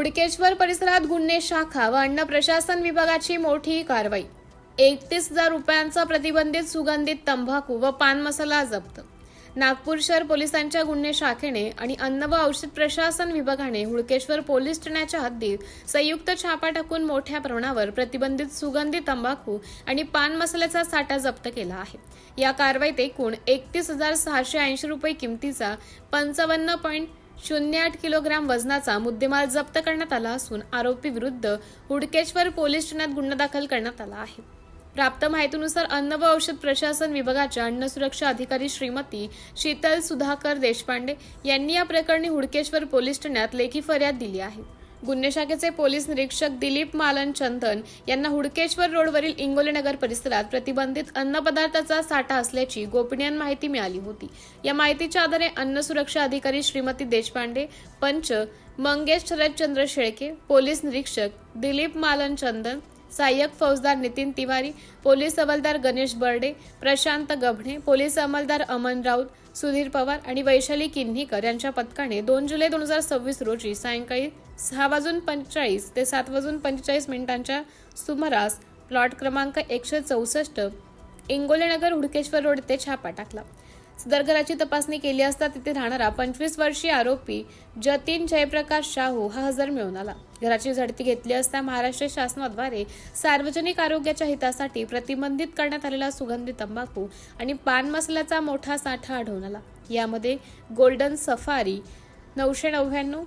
हुडकेश्वर परिसरात गुन्हे शाखा व अन्न प्रशासन विभागाची मोठी कारवाई। 31,000 रुपयांचा प्रतिबंधित सुगंधित तंबाखू व पान मसाला जप्त। नागपूर शहर पोलिसांच्या गुन्हे शाखेने आणि अन्न व औषध प्रशासन विभागाने हुडकेश्वर पोलीस ठाण्याच्या हद्दीत संयुक्त छापा टाकून मोठ्या प्रमाणावर प्रतिबंधित सुगंधित तंबाखू आणि पान मसाल्याचा साठा जप्त केला आहे। या कारवाईत एकूण 31,680 रुपये किमतीचा 55.08 किलोग्राम वजनाचा मुद्देमाल जप्त करण्यात आला असून आरोपी विरुद्ध हुडकेश्वर पोलीस ठाण्यात गुन्हा दाखल करण्यात आला आहे। प्राप्त माहितीनुसार अन्न व औषध प्रशासन विभागाच्या अन्न सुरक्षा अधिकारी श्रीमती शीतल सुधाकर देशपांडे यांनी या प्रकरणी हुडकेश्वर पोलीस ठाण्यात लेखी फर्याद दिली आहे। गुन्हे शाखेचे पोलीस निरीक्षक दिलीप मालन चंदन यांना हुडकेश्वर रोडवरील इंगोले नगर परिसरात प्रतिबंधित अन्न पदार्थाचा साठा असल्याची गोपनीय माहिती मिळाली होती। या माहितीच्या आधारे अन्न सुरक्षा अधिकारी श्रीमती देशपांडे, पंच मंगेश शरदचंद्र शेळके, पोलीस निरीक्षक दिलीप मालन चंदन, सहाय्यक फौजदार नितीन तिवारी, पोलीस हवालदार गणेश बर्डे, प्रशांत गभणे, पोलीस अंमलदार अमन राऊत, सुधीर पवार आणि वैशाली किन्हीकर यांच्या पथकाने 2 जुलै 2026 रोजी सायंकाळी 6:45 ते 7:45 सुमारास प्लॉट क्रमांक 164 इंगोले नगर हुडकेश्वर रोड येथे छापा टाकला। सदर घराची तपासणी केली असता तिथे राहणारा 25 वर्षीय आरोपी जतीन जयप्रकाश शाहू हा हजर मिळून आला। घराची झडती घेतली असता महाराष्ट्र शासनाद्वारे सार्वजनिक आरोग्याच्या हितासाठी प्रतिबंधित करण्यात आलेला सुगंधित तंबाखू आणि पान मसाल्याचा मोठा साठा आढळून आला। यामध्ये गोल्डन सफारी 999,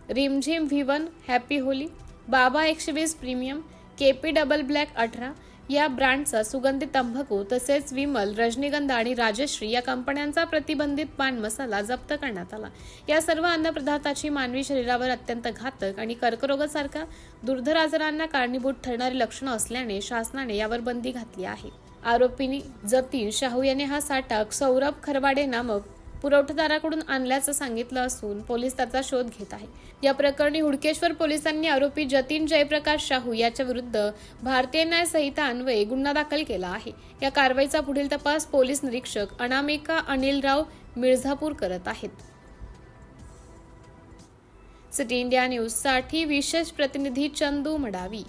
रिमझिम V1 हॅपी होली, बाबा 120 प्रीमियम, केपी डबल ब्लॅक 18 या ब्रँडचा सुगंधित तंबाखू तसेच विमल, रजनीगंधा आणि राजश्री या कंपन्यांचा प्रतिबंधित पान मसाला जप्त करण्यात आला। या सर्व अन्न पदार्थाची मानवी शरीरावर अत्यंत घातक आणि कर्करोगासारख्या दुर्धर आजारांना कारणीभूत ठरणारी लक्षणं असल्याने शासनाने यावर बंदी घातली आहे। आरोपींनी जतीन शाहू याने हा साठा सौरभ खरवाडे नामक पुरवठादाराकडून आणल्याचं सांगितलं असून पोलीस त्याचा शोध घेत आहे। या प्रकरणी हुडकेश्वर पोलिसांनी आरोपी जतीन जयप्रकाश शाहू याच्या विरुद्ध भारतीय न्याय संहिता अन्वये गुन्हा दाखल केला आहे। या कारवाईचा पुढील तपास पोलीस निरीक्षक अनामिका अनिलराव मिर्झापूर करत आहेत। सिटी इंडिया न्यूज साठी विशेष प्रतिनिधी चंदू मडावी।